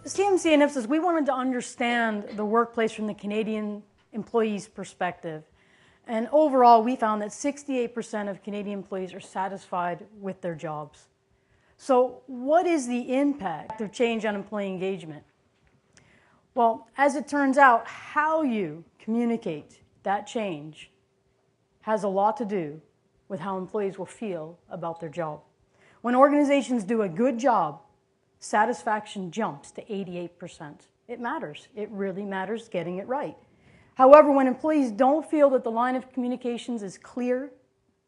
CMC and Ipsos, we wanted to understand the workplace from the Canadian employee's perspective. And overall, we found that 68% of Canadian employees are satisfied with their jobs. So what is the impact of change on employee engagement? Well, as it turns out, how you communicate that change has a lot to do with how employees will feel about their job. When organizations do a good job, satisfaction jumps to 88%. It matters. It really matters getting it right. However, when employees don't feel that the line of communications is clear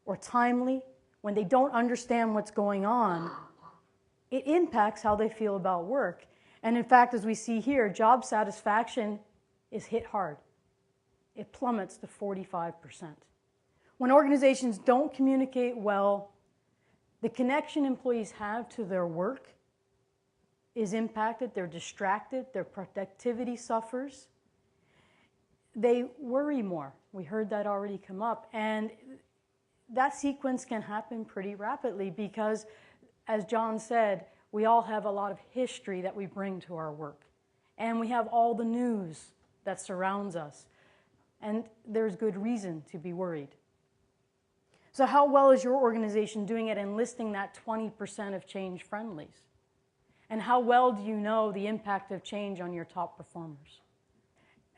or timely, when they don't understand what's going on, it impacts how they feel about work. And in fact, as we see here, job satisfaction is hit hard. It plummets to 45%. When organizations don't communicate well, the connection employees have to their work is impacted, they're distracted, their productivity suffers. They worry more. We heard that already come up. And that sequence can happen pretty rapidly because, as John said, we all have a lot of history that we bring to our work. And we have all the news that surrounds us. And there's good reason to be worried. So how well is your organization doing at enlisting that 20% of change friendlies? And how well do you know the impact of change on your top performers?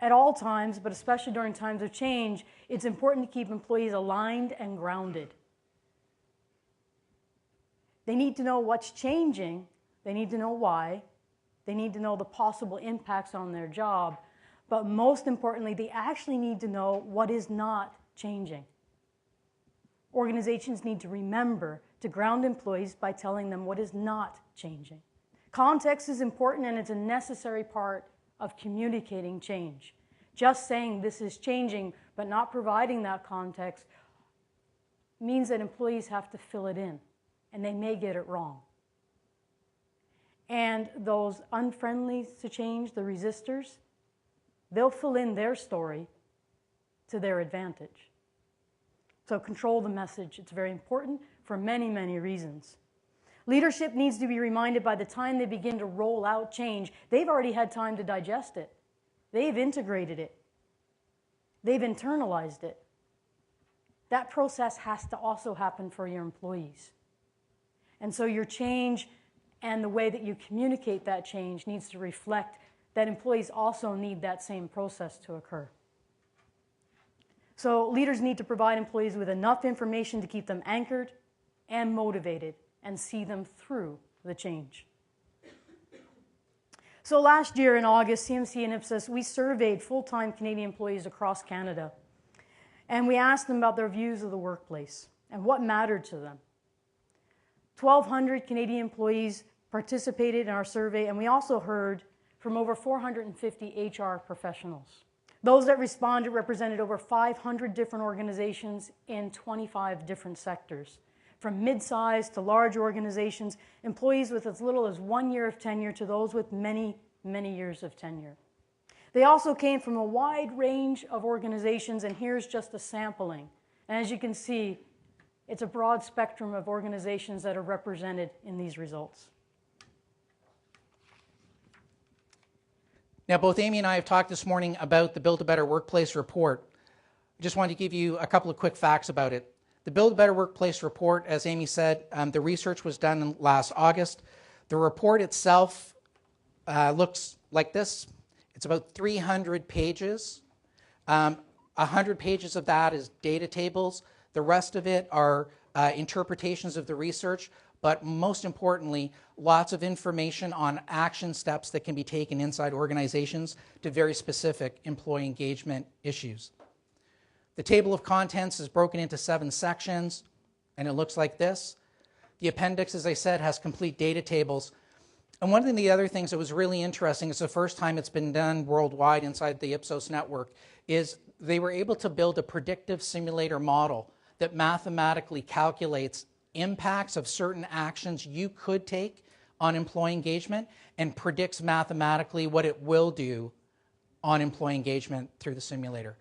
At all times, but especially during times of change, it's important to keep employees aligned and grounded. They need to know what's changing, they need to know why, they need to know the possible impacts on their job, but most importantly, they actually need to know what is not changing. Organizations need to remember to ground employees by telling them what is not changing. Context is important and it's a necessary part of communicating change. Just saying this is changing but not providing that context means that employees have to fill it in and they may get it wrong. And those unfriendly to change, the resistors, they'll fill in their story to their advantage. So control the message. It's very important for many, many reasons. Leadership needs to be reminded by the time they begin to roll out change, they've already had time to digest it. They've integrated it. They've internalized it. That process has to also happen for your employees. And so your change and the way that you communicate that change needs to reflect that employees also need that same process to occur. So leaders need to provide employees with enough information to keep them anchored and motivated and see them through the change. So last year in August, CMC and Ipsos, we surveyed full-time Canadian employees across Canada. And we asked them about their views of the workplace and what mattered to them. 1,200 Canadian employees participated in our survey, and we also heard from over 450 HR professionals. Those that responded represented over 500 different organizations in 25 different sectors, from mid-sized to large organizations, employees with as little as 1 year of tenure to those with many, many years of tenure. They also came from a wide range of organizations, and here's just a sampling. And as you can see, it's a broad spectrum of organizations that are represented in these results. Now, both Amy and I have talked this morning about the Build a Better Workplace report. I just wanted to give you a couple of quick facts about it. The Build a Better Workplace report, as Amy said, the research was done last August. The report itself looks like this. It's about 300 pages. 100 pages of that is data tables. The rest of it are interpretations of the research, but most importantly, lots of information on action steps that can be taken inside organizations to very specific employee engagement issues. The table of contents is broken into 7 sections, and it looks like this. The appendix, as I said, has complete data tables. And one of the other things that was really interesting, it's the first time it's been done worldwide inside the Ipsos network, is they were able to build a predictive simulator model that mathematically calculates impacts of certain actions you could take on employee engagement and predicts mathematically what it will do on employee engagement through the simulator.